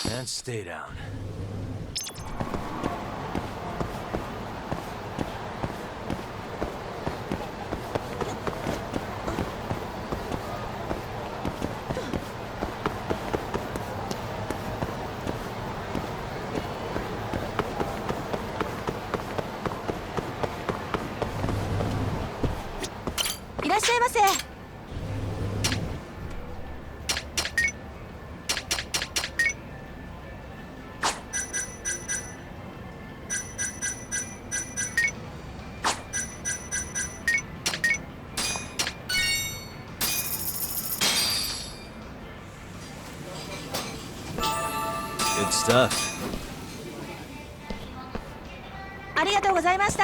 And stay down. Good stuff. ありがとうございました。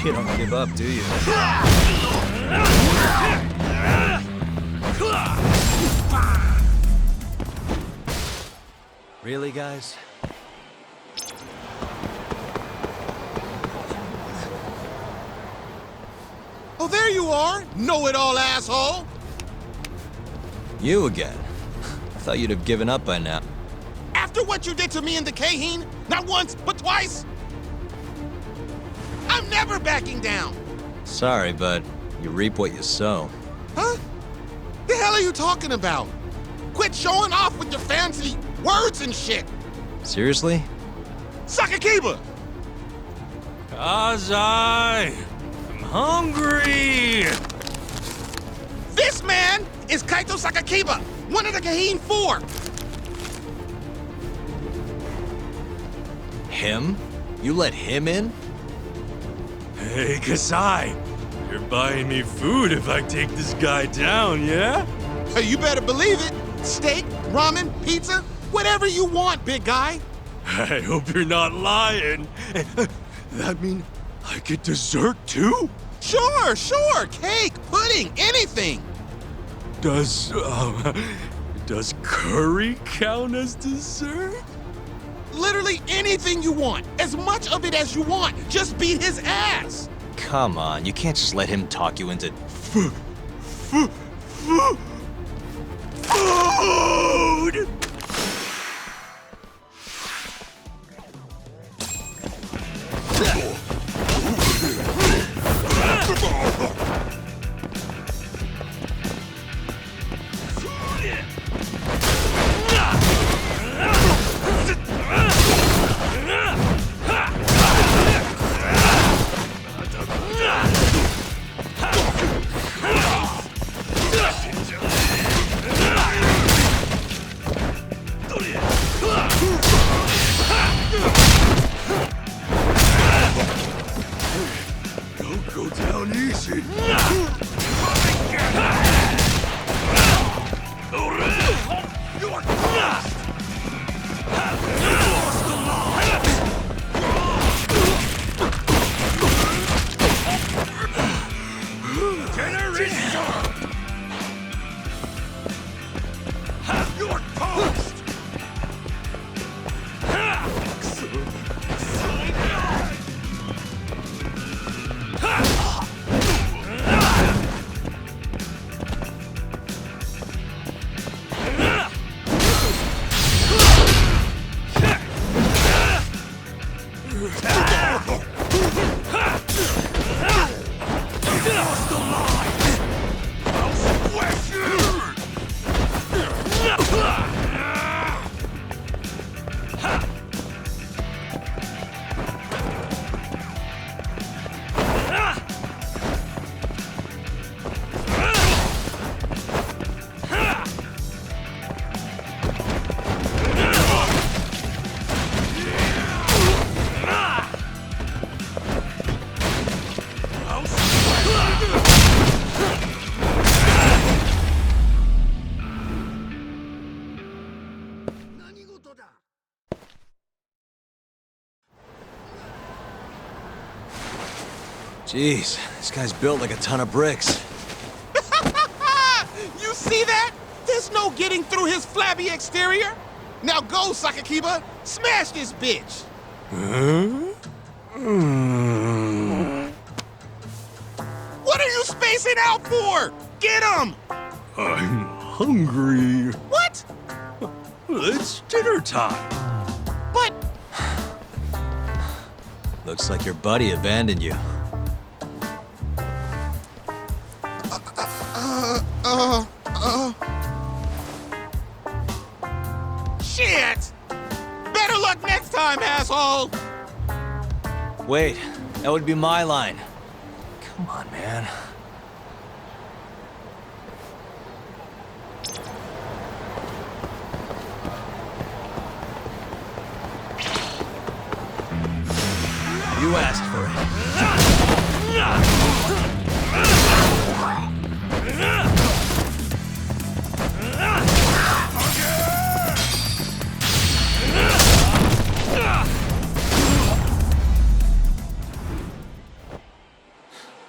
You don't give up, do you? Really, guys? Oh, there you are! Know-it-all asshole! You again. I thought you'd have given up by now. After what you did to me in the Kaheen, not once, but twice, I'm never backing down! Sorry, but you reap what you sow. Huh? The hell are you talking about? Quit showing off with your fancy words and shit! Seriously? Sakakiba! Kazai! I'm hungry! This man is Kaito Sakakiba, one of the Kaheen 4! Him? You let him in? Hey, Kasai, you're buying me food if I take this guy down, yeah? Hey, you better believe it! Steak, ramen, pizza, whatever you want, big guy! I hope you're not lying. That mean I get dessert too? Sure, sure! Cake, pudding, anything! Does curry count as dessert? Literally anything you want, as much of it as you want. Just beat his ass! Come on, you can't just let him talk you into... Food! Don't go down easy. You're toast! Jeez, this guy's built like a ton of bricks. You see that? There's no getting through his flabby exterior. Now go, Sakakiba. Smash this bitch. What are you spacing out for? Get him! I'm hungry. What? It's dinner time. But... Looks like your buddy abandoned you. Shit! Better luck next time, asshole! Wait, that would be my line. Come on, man. You asked for it.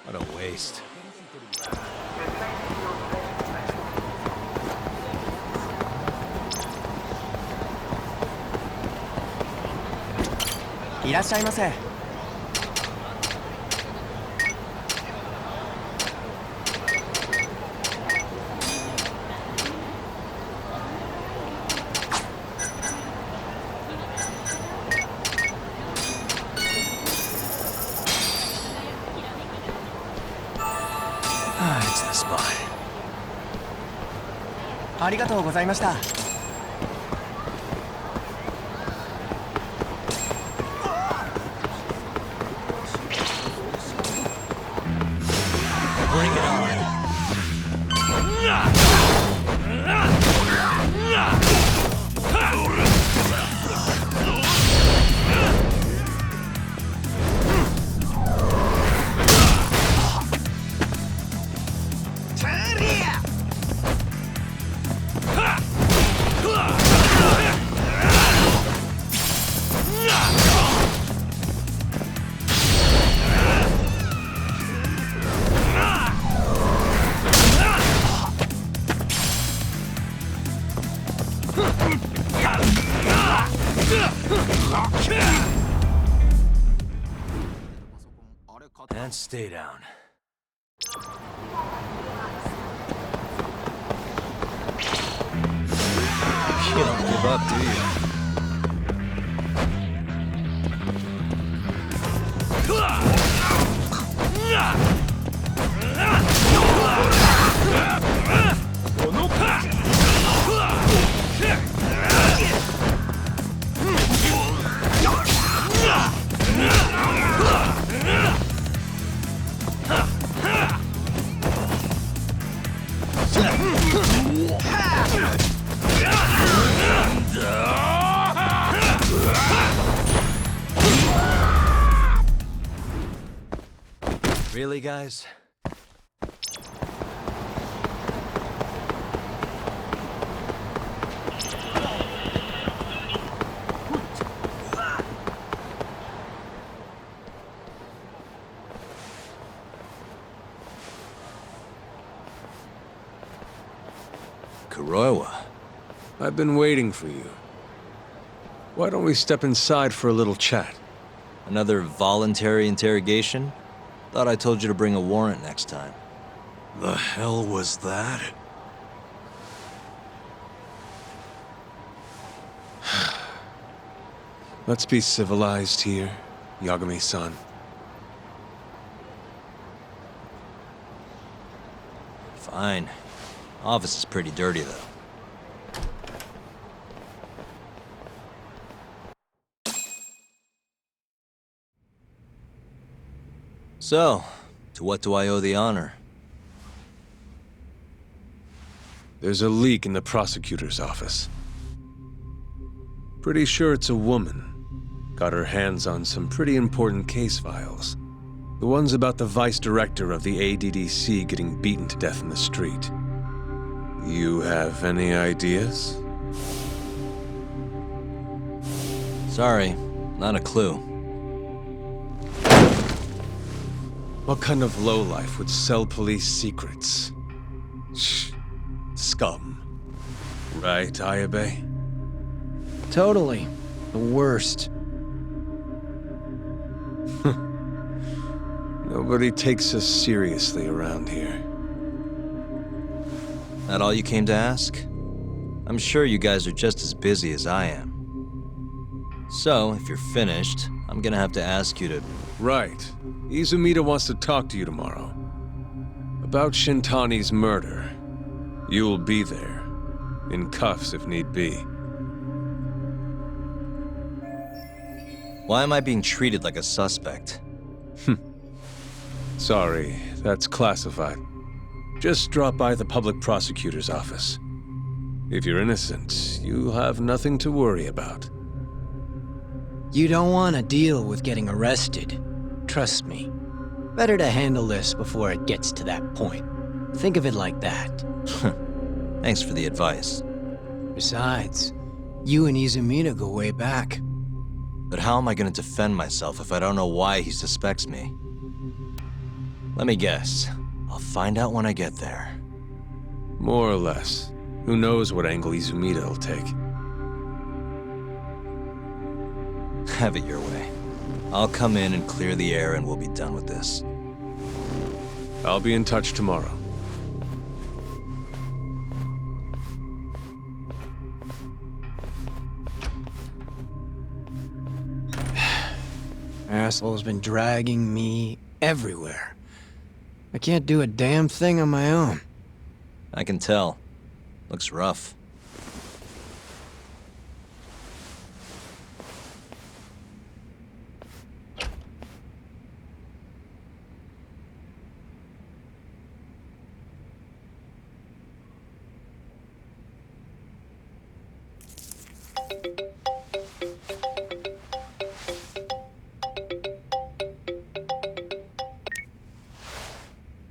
What a waste. It's the spot. ありがとうございました。 Bring it on. And stay down. You don't give up, do you? Really, guys? Kuroiwa. I've been waiting for you. Why don't we step inside for a little chat? Another voluntary interrogation? Thought I told you to bring a warrant next time. The hell was that? Let's be civilized here, Yagami-san. Fine. Office is pretty dirty, though. So, to what do I owe the honor? There's a leak in the prosecutor's office. Pretty sure it's a woman. Got her hands on some pretty important case files. The ones about the vice director of the ADDC getting beaten to death in the street. You have any ideas? Sorry, not a clue. What kind of lowlife would sell police secrets? Shh. Scum. Right, Ayabe? Totally. The worst. Nobody takes us seriously around here. That all you came to ask? I'm sure you guys are just as busy as I am. So, if you're finished, I'm gonna have to ask you to... Right. Izumida wants to talk to you tomorrow. About Shintani's murder. You'll be there. In cuffs if need be. Why am I being treated like a suspect? Sorry, that's classified. Just drop by the public prosecutor's office. If you're innocent, you'll have nothing to worry about. You don't want to deal with getting arrested. Trust me. Better to handle this before it gets to that point. Think of it like that. Thanks for the advice. Besides, you and Izumida go way back. But how am I gonna defend myself if I don't know why he suspects me? Let me guess. I'll find out when I get there. More or less. Who knows what angle Izumida will take. Have it your way. I'll come in and clear the air and we'll be done with this. I'll be in touch tomorrow. Asshole's been dragging me everywhere. I can't do a damn thing on my own. I can tell. Looks rough.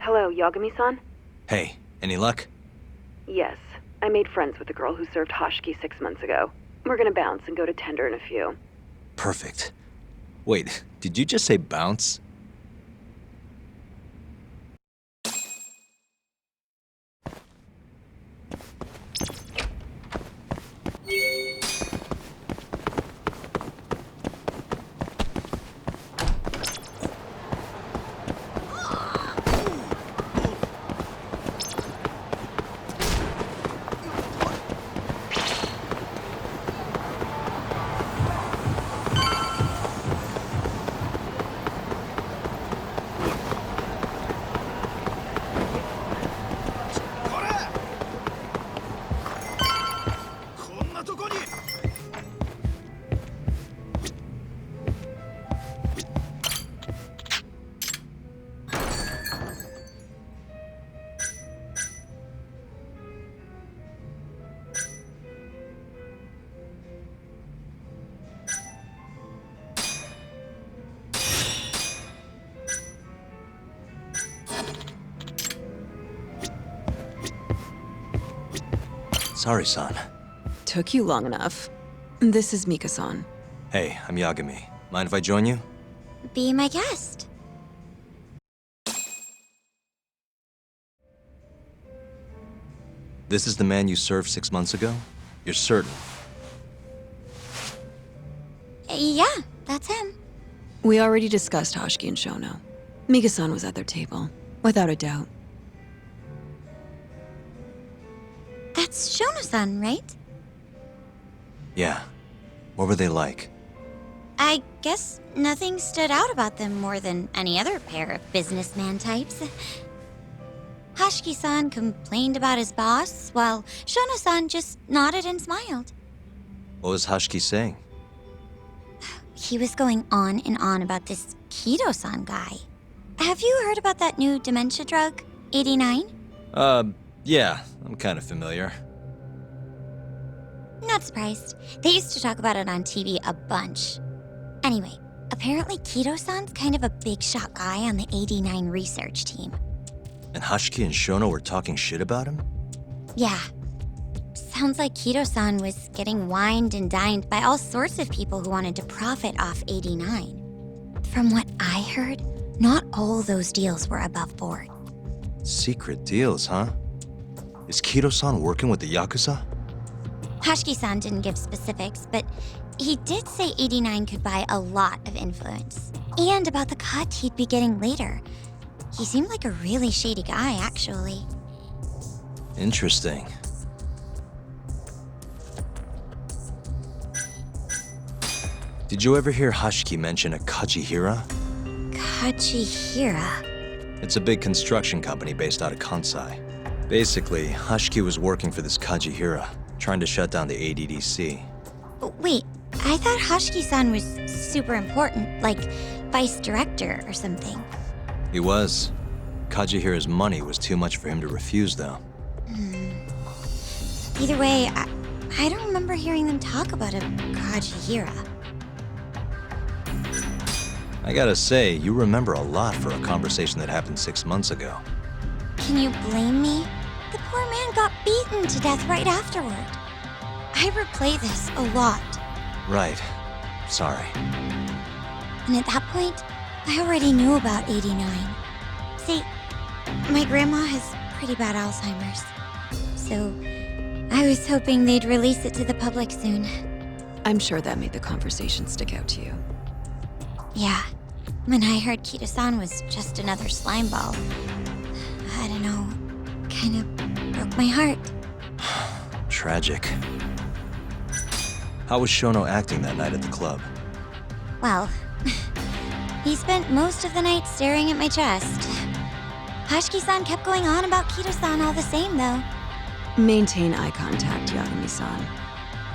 Hello, Yagami-san? Hey, any luck? Yes. I made friends with the girl who served Hoshiki 6 months ago. We're gonna bounce and go to tender in a few. Perfect. Wait, did you just say bounce? Sorry, son. Took you long enough. This is Mika-san. Hey, I'm Yagami. Mind if I join you? Be my guest. This is the man you served 6 months ago? You're certain? Yeah, that's him. We already discussed Hoshiki and Shono. Mika-san was at their table, without a doubt. That's Shono-san, right? Yeah. What were they like? I guess nothing stood out about them more than any other pair of businessman types. Hoshiki-san complained about his boss, while Shono-san just nodded and smiled. What was Hoshiki saying? He was going on and on about this Kido-san guy. Have you heard about that new dementia drug, 89? Yeah, I'm kind of familiar. Not surprised. They used to talk about it on TV a bunch. Anyway, apparently Kido-san's kind of a big shot guy on the 89 research team. And Hoshiki and Shono were talking shit about him? Yeah. Sounds like Kido-san was getting wined and dined by all sorts of people who wanted to profit off 89. From what I heard, not all those deals were above board. Secret deals, huh? Is Kiro-san working with the Yakuza? Hashiki-san didn't give specifics, but he did say 89 could buy a lot of influence. And about the cut he'd be getting later. He seemed like a really shady guy, actually. Interesting. Did you ever hear Hashiki mention a Kajihira? Kajihira? It's a big construction company based out of Kansai. Basically, Hashiki was working for this Kajihira, trying to shut down the ADDC. Wait, I thought Hashiki-san was super important, like vice director or something. He was. Kajihira's money was too much for him to refuse, though. Either way, I don't remember hearing them talk about a Kajihira. I gotta say, you remember a lot for a conversation that happened 6 months ago. Can you blame me? The poor man got beaten to death right afterward. I replay this a lot. Right. Sorry. And at that point, I already knew about 89. See, my grandma has pretty bad Alzheimer's. So, I was hoping they'd release it to the public soon. I'm sure that made the conversation stick out to you. Yeah, when I heard Kito-san was just another slime ball, I don't know, kind of broke my heart. Tragic. How was Shono acting that night at the club? Well, he spent most of the night staring at my chest. Hashiki-san kept going on about Kito-san all the same, though. Maintain eye contact, Yagami-san.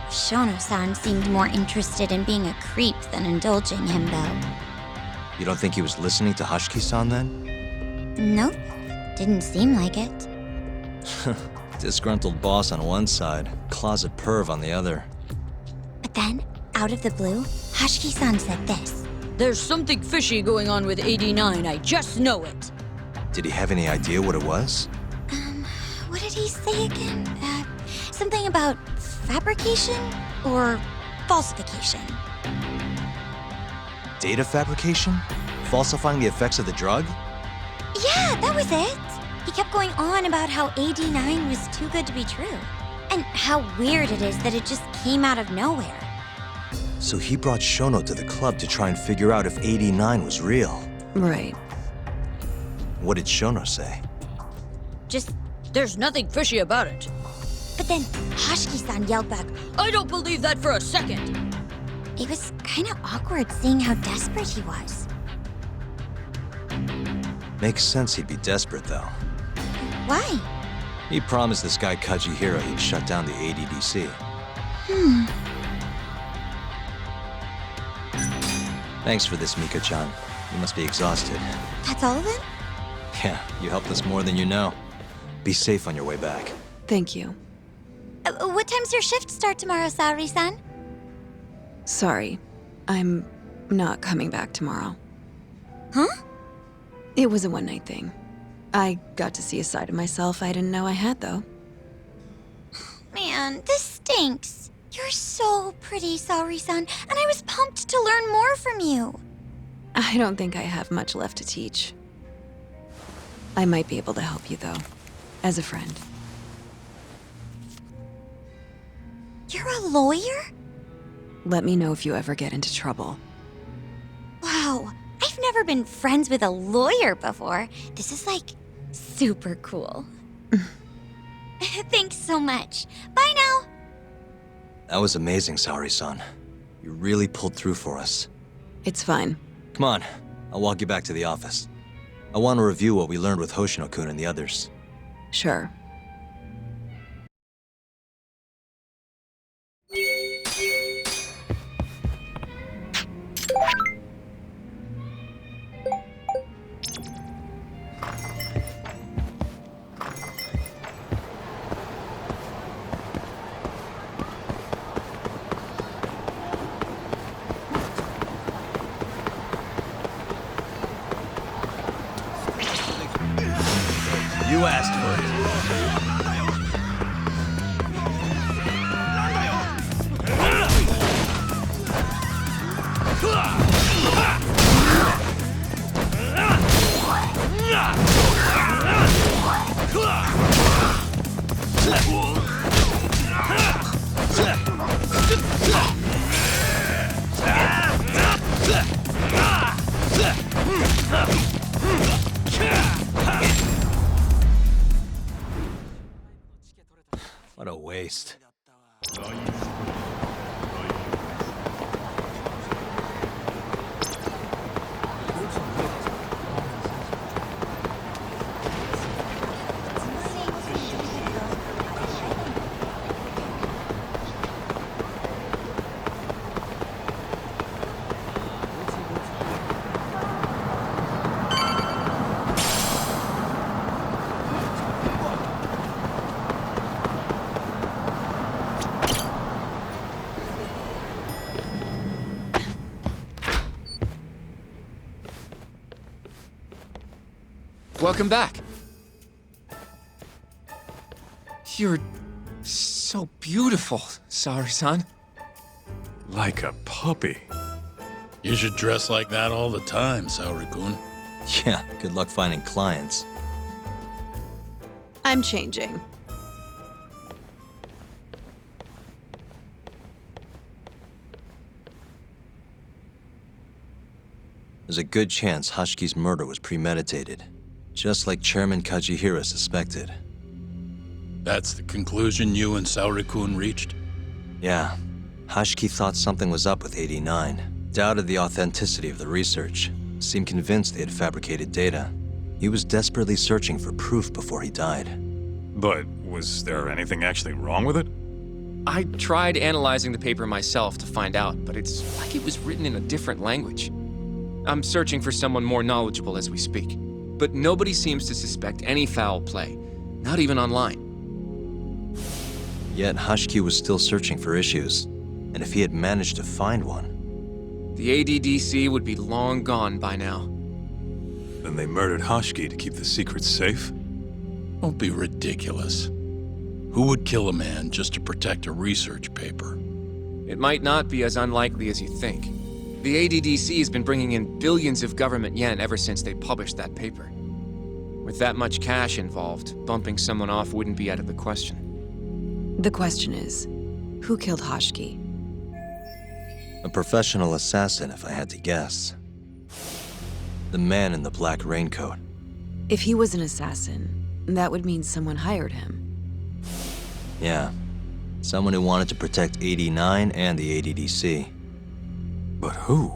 Shono-san seemed more interested in being a creep than indulging him, though. You don't think he was listening to Hashiki-san then? Nope, didn't seem like it. Disgruntled boss on one side, closet perv on the other. But then, out of the blue, Hashiki-san said this. There's something fishy going on with 89, I just know it. Did he have any idea what it was? What did he say again? Something about fabrication or falsification? Data fabrication? Falsifying the effects of the drug? Yeah, that was it. He kept going on about how 89 was too good to be true. And how weird it is that it just came out of nowhere. So he brought Shono to the club to try and figure out if 89 was real. Right. What did Shono say? Just, there's nothing fishy about it. But then Hashiki-san yelled back, I don't believe that for a second. it was kind of awkward seeing how desperate he was. Makes sense he'd be desperate, though. Why? He promised this guy Kajihira he'd shut down the ADDC. Thanks for this, Mika-chan. You must be exhausted. That's all of it? Yeah, you helped us more than you know. Be safe on your way back. Thank you. What time's your shift start tomorrow, Saori-san? Sorry. I'm not coming back tomorrow. Huh? It was a one-night thing. I got to see a side of myself I didn't know I had, though. Man, this stinks. You're so pretty, Saori-san, and I was pumped to learn more from you. I don't think I have much left to teach. I might be able to help you, though, as a friend. You're a lawyer? Let me know if you ever get into trouble. Wow, I've never been friends with a lawyer before. This is like super cool. Thanks so much. Bye now. That was amazing, Saori-san. You really pulled through for us. It's fine. Come on, I'll walk you back to the office. I want to review what we learned with Hoshino-kun and the others. Sure. You asked for it. What a waste. Welcome back. You're so beautiful, Saori-san. Like a puppy. You should dress like that all the time, Saori-kun. Yeah, good luck finding clients. I'm changing. There's a good chance Hashki's murder was premeditated, just like Chairman Kajihira suspected. That's the conclusion you and Saori-kun reached? Yeah, Hashki thought something was up with 89, doubted the authenticity of the research, seemed convinced they had fabricated data. He was desperately searching for proof before he died. But was there anything actually wrong with it? I tried analyzing the paper myself to find out, but it's like it was written in a different language. I'm searching for someone more knowledgeable as we speak, but nobody seems to suspect any foul play, not even online. Yet Hashki was still searching for issues, and if he had managed to find one... The ADDC would be long gone by now. Then they murdered Hashki to keep the secret safe? Don't be ridiculous. Who would kill a man just to protect a research paper? It might not be as unlikely as you think. The ADDC has been bringing in billions of government yen ever since they published that paper. With that much cash involved, bumping someone off wouldn't be out of the question. The question is, who killed Hashki? A professional assassin, if I had to guess. The man in the black raincoat. If he was an assassin, that would mean someone hired him. Yeah, someone who wanted to protect 89 and the ADDC. But who?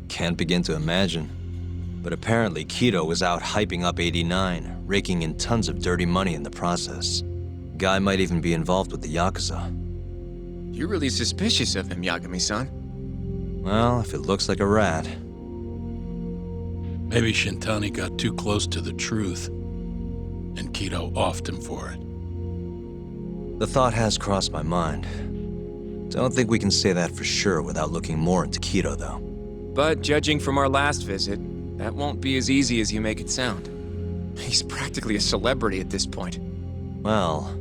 Can't begin to imagine. But apparently Kido was out hyping up 89, raking in tons of dirty money in the process. Guy might even be involved with the Yakuza. You're really suspicious of him, Yagami-san. Well, if it looks like a rat. Maybe Shintani got too close to the truth, and Kido offed him for it. The thought has crossed my mind. Don't think we can say that for sure without looking more into Kido, though. But judging from our last visit, that won't be as easy as you make it sound. He's practically a celebrity at this point. Well,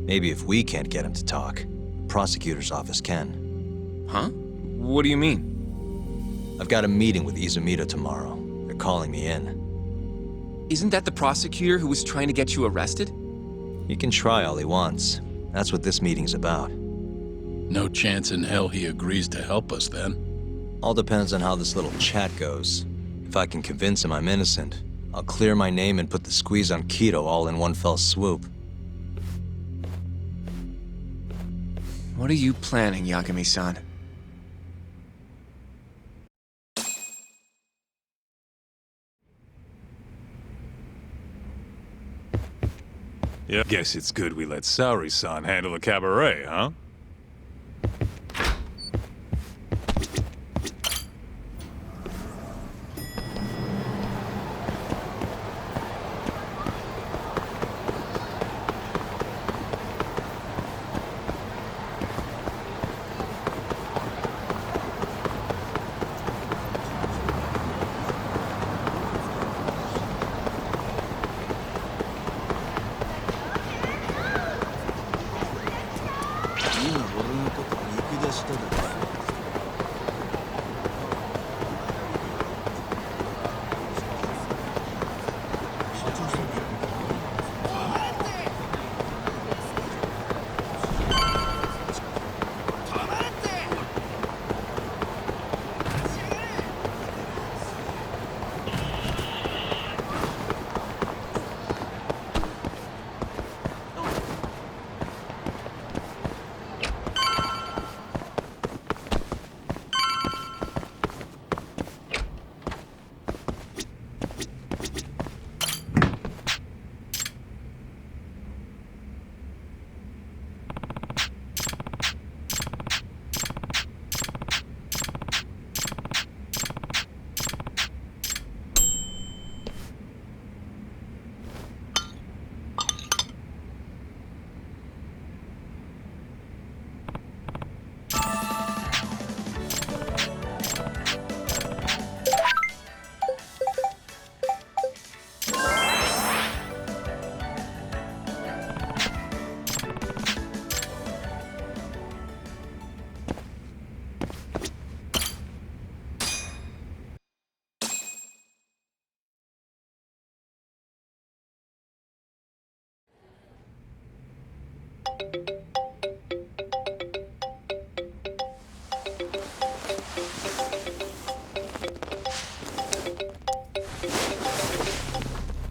maybe if we can't get him to talk, the prosecutor's office can. Huh? What do you mean? I've got a meeting with Izumida tomorrow. They're calling me in. Isn't that the prosecutor who was trying to get you arrested? He can try all he wants. That's what this meeting's about. No chance in hell he agrees to help us then. All depends on how this little chat goes. If I can convince him I'm innocent, I'll clear my name and put the squeeze on Kido all in one fell swoop. What are you planning, Yagami-san? Yeah. Guess it's good we let Saori-san handle the cabaret, huh?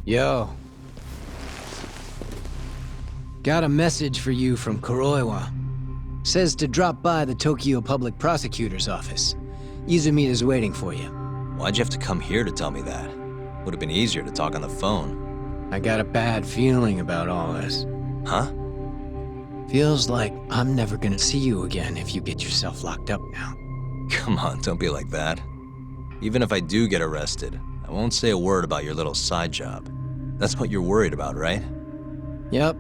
Yo. Got a message for you from Kuroiwa. Says to drop by the Tokyo Public Prosecutor's office. Izumita's waiting for you. Why'd you have to come here to tell me that? Would have been easier to talk on the phone. I got a bad feeling about all this. Huh? Feels like I'm never gonna see you again if you get yourself locked up now. Come on, don't be like that. Even if I do get arrested, I won't say a word about your little side job. That's what you're worried about, right? Yep.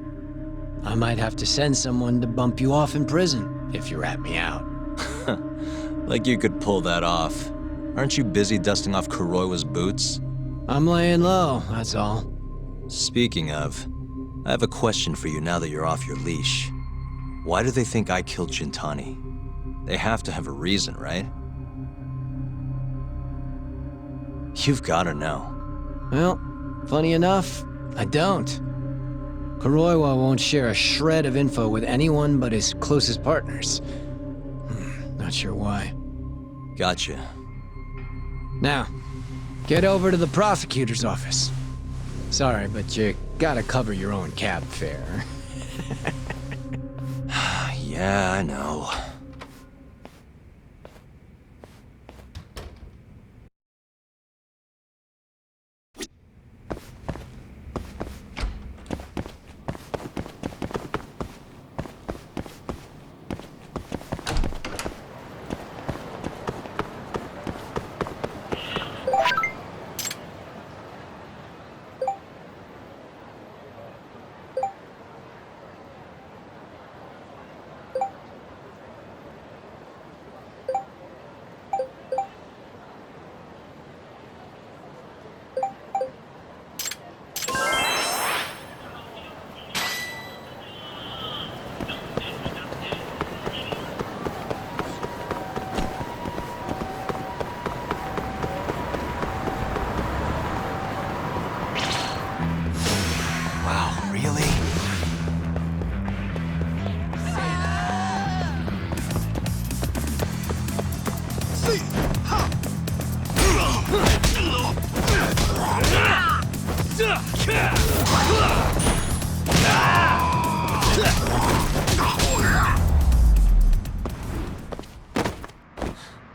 I might have to send someone to bump you off in prison if you rat me out. Like you could pull that off. Aren't you busy dusting off Kuroiwa's boots? I'm laying low, that's all. Speaking of, I have a question for you now that you're off your leash. Why do they think I killed Shintani? They have to have a reason, right? You've gotta know. Well, funny enough, I don't. Kuroiwa won't share a shred of info with anyone but his closest partners. Not sure why. Gotcha. Now, get over to the prosecutor's office. Sorry, but you gotta cover your own cab fare. Yeah, I know.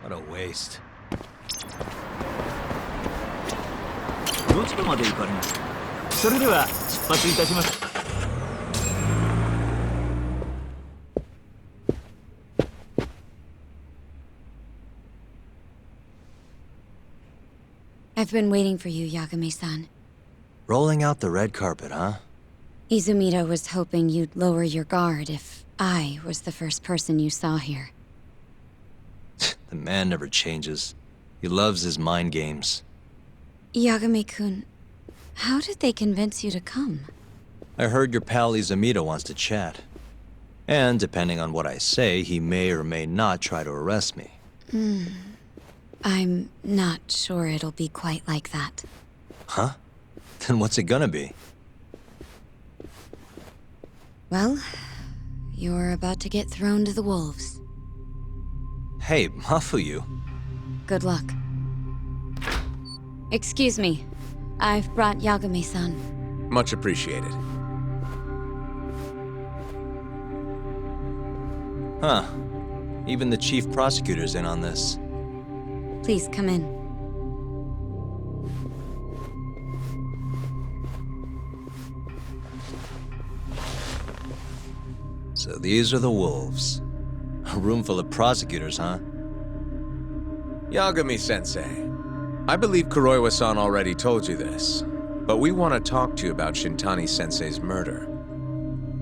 What a waste. どちらまで行かれます？それでは出発いたします。I've been waiting for you, Yagami-san. Rolling out the red carpet, huh? Izumita was hoping you'd lower your guard if I was the first person you saw here. The man never changes. He loves his mind games. Yagami-kun, how did they convince you to come? I heard your pal Izumita wants to chat. And depending on what I say, he may or may not try to arrest me. I'm not sure it'll be quite like that. Huh? Then what's it gonna be? Well, you're about to get thrown to the wolves. Hey, Mafuyu. Good luck. Excuse me. I've brought Yagami-san. Much appreciated. Huh. Even the chief prosecutor's in on this. Please come in. So these are the wolves. A room full of prosecutors, huh? Yagami-sensei, I believe Kuroiwa-san already told you this, but we want to talk to you about Shintani-sensei's murder.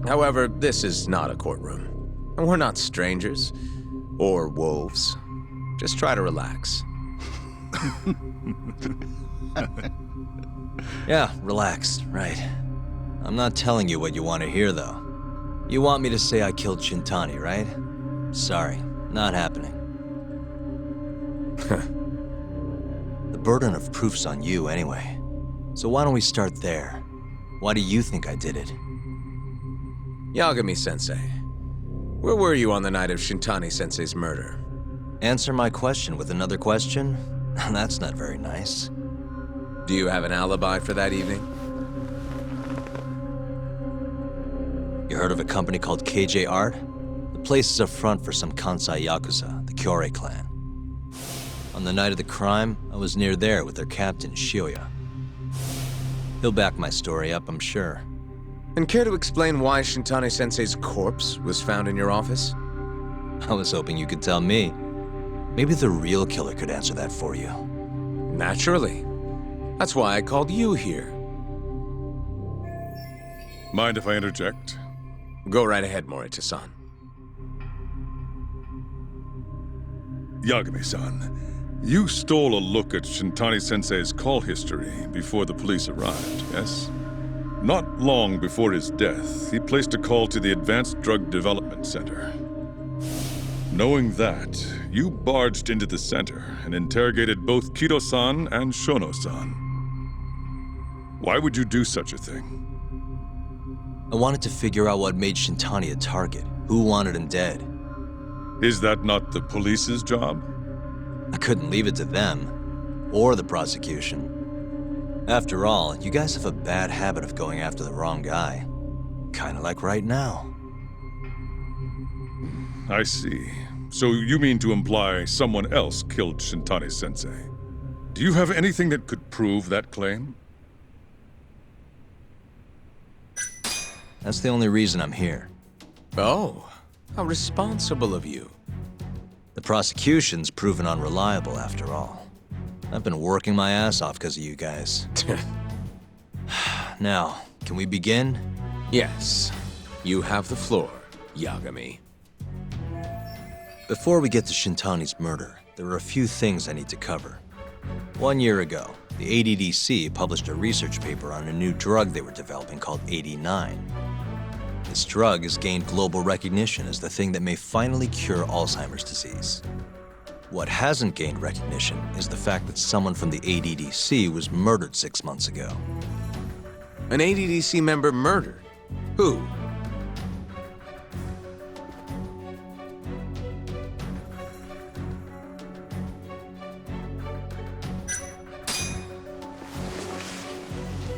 However, this is not a courtroom, and we're not strangers, or wolves. Just try to relax. Yeah, relax, right. I'm not telling you what you want to hear, though. You want me to say I killed Shintani, right? Sorry, not happening. The burden of proof's on you anyway. So why don't we start there? Why do you think I did it? Yagami-sensei, where were you on the night of Shintani-sensei's murder? Answer my question with another question? That's not very nice. Do you have an alibi for that evening? You heard of a company called KJ Art? The place is a front for some Kansai Yakuza, the Kyorei clan. On the night of the crime, I was near there with their captain, Shioya. He'll back my story up, I'm sure. And care to explain why Shintani-sensei's corpse was found in your office? I was hoping you could tell me. Maybe the real killer could answer that for you. Naturally. That's why I called you here. Mind if I interject? Go right ahead, Morita-san. Yagami-san, you stole a look at Shintani-sensei's call history before the police arrived, yes? Not long before his death, he placed a call to the Advanced Drug Development Center. Knowing that, you barged into the center and interrogated both Kido-san and Shono-san. Why would you do such a thing? I wanted to figure out what made Shintani a target. Who wanted him dead? Is that not the police's job? I couldn't leave it to them, or the prosecution. After all, you guys have a bad habit of going after the wrong guy. Kinda like right now. I see. So you mean to imply someone else killed Shintani-sensei? Do you have anything that could prove that claim? That's the only reason I'm here. Oh, how responsible of you. The prosecution's proven unreliable, after all. I've been working my ass off because of you guys. Now, can we begin? Yes. You have the floor, Yagami. Before we get to Shintani's murder, there are a few things I need to cover. 1 year ago, the ADDC published a research paper on a new drug they were developing called 89. This drug has gained global recognition as the thing that may finally cure Alzheimer's disease. What hasn't gained recognition is the fact that someone from the ADDC was murdered 6 months ago. An ADDC member murdered? Who?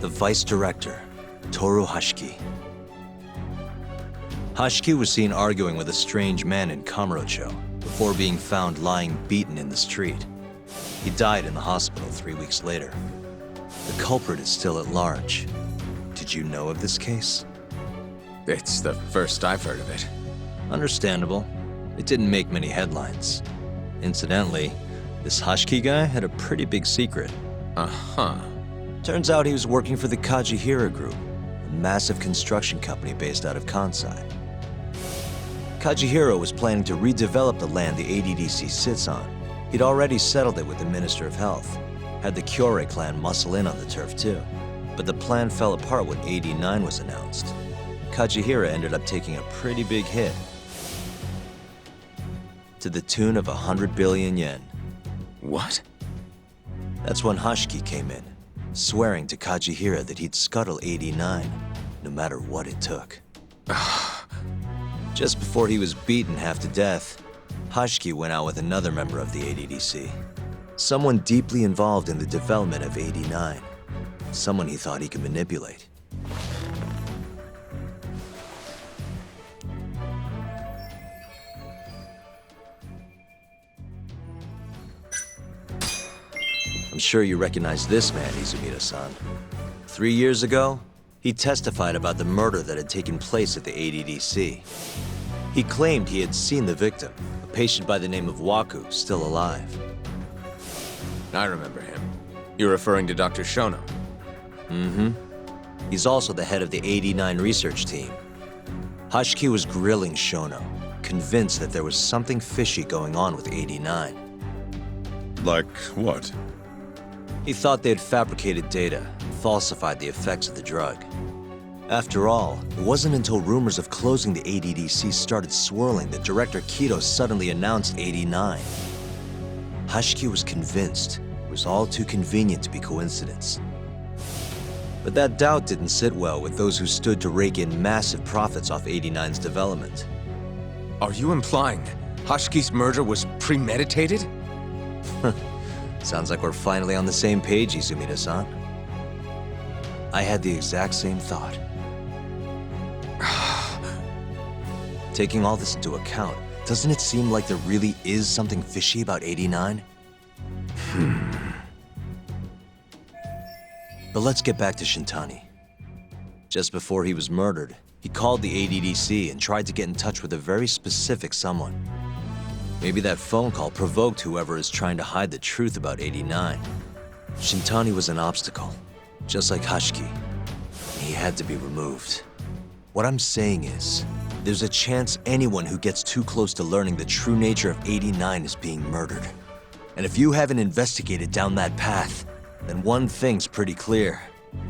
The vice director, Toru Hashiki. Hashiki was seen arguing with a strange man in Kamurocho before being found lying beaten in the street. He died in the hospital 3 weeks later. The culprit is still at large. Did you know of this case? It's the first I've heard of it. Understandable. It didn't make many headlines. Incidentally, this Hashiki guy had a pretty big secret. Uh-huh. Turns out he was working for the Kajihira Group, a massive construction company based out of Kansai. Kajihira was planning to redevelop the land the ADDC sits on. He'd already settled it with the Minister of Health, had the Kyorei clan muscle in on the turf too. But the plan fell apart when 89 was announced. Kajihira ended up taking a pretty big hit, to the tune of 100 billion yen. What? That's when Hashiki came in. swearing to Kajihira that he'd scuttle 89, no matter what it took. Just before he was beaten half to death, Hoshiki went out with another member of the ADDC. Someone deeply involved in the development of 89. Someone he thought he could manipulate. I'm sure you recognize this man, Izumida-san. 3 years ago, he testified about the murder that had taken place at the ADDC. He claimed he had seen the victim, a patient by the name of Waku, still alive. I remember him. You're referring to Dr. Shono? Mm-hmm. He's also the head of the 89 research team. Hoshiki was grilling Shono, convinced that there was something fishy going on with 89. Like what? He thought they had fabricated data, falsified the effects of the drug. After all, it wasn't until rumors of closing the ADDC started swirling that Director Kido suddenly announced 89. Hoshiki was convinced it was all too convenient to be coincidence. But that doubt didn't sit well with those who stood to rake in massive profits off 89's development. Are you implying Hoshiki's murder was premeditated? Sounds like we're finally on the same page, Izumida-san. I had the exact same thought. Taking all this into account, doesn't it seem like there really is something fishy about 89? But let's get back to Shintani. Just before he was murdered, he called the ADDC and tried to get in touch with a very specific someone. Maybe that phone call provoked whoever is trying to hide the truth about 89. Shintani was an obstacle, just like Hoshiki. He had to be removed. What I'm saying is, there's a chance anyone who gets too close to learning the true nature of 89 is being murdered. And if you haven't investigated down that path, then one thing's pretty clear.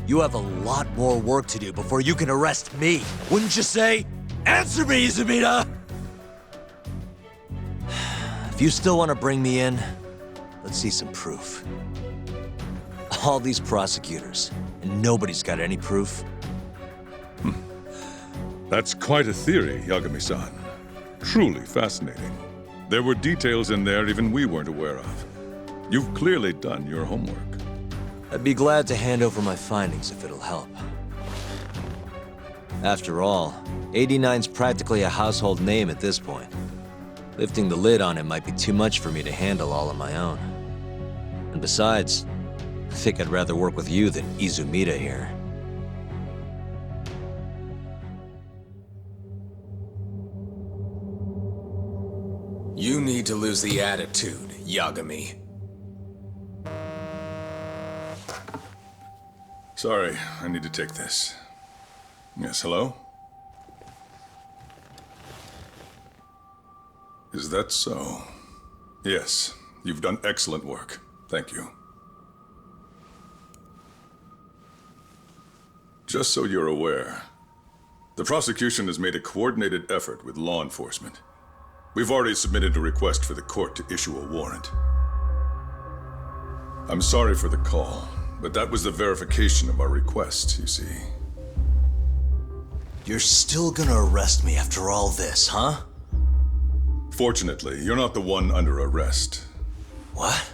You have a lot more work to do before you can arrest me. Wouldn't you say? Answer me, Izumida! If you still want to bring me in, let's see some proof. All these prosecutors, and nobody's got any proof. That's quite a theory, Yagami-san. Truly fascinating. There were details in there even we weren't aware of. You've clearly done your homework. I'd be glad to hand over my findings if it'll help. After all, 89's practically a household name at this point. Lifting the lid on it might be too much for me to handle all on my own. And besides, I think I'd rather work with you than Izumida here. You need to lose the attitude, Yagami. Sorry, I need to take this. Yes, hello? Is that so? Yes, you've done excellent work. Thank you. Just so you're aware, the prosecution has made a coordinated effort with law enforcement. We've already submitted a request for the court to issue a warrant. I'm sorry for the call, but that was the verification of our request, you see. You're still gonna arrest me after all this, huh? Fortunately, you're not the one under arrest. What?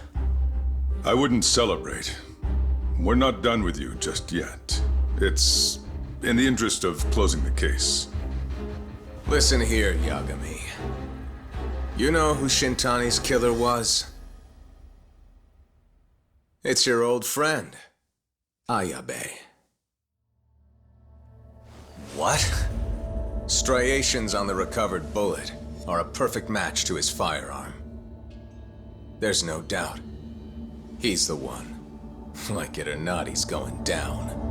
I wouldn't celebrate. We're not done with you just yet. It's in the interest of closing the case. Listen here, Yagami. You know who Shintani's killer was? It's your old friend, Ayabe. What? Striations on the recovered bullet are a perfect match to his firearm. There's no doubt. He's the one. Like it or not, he's going down.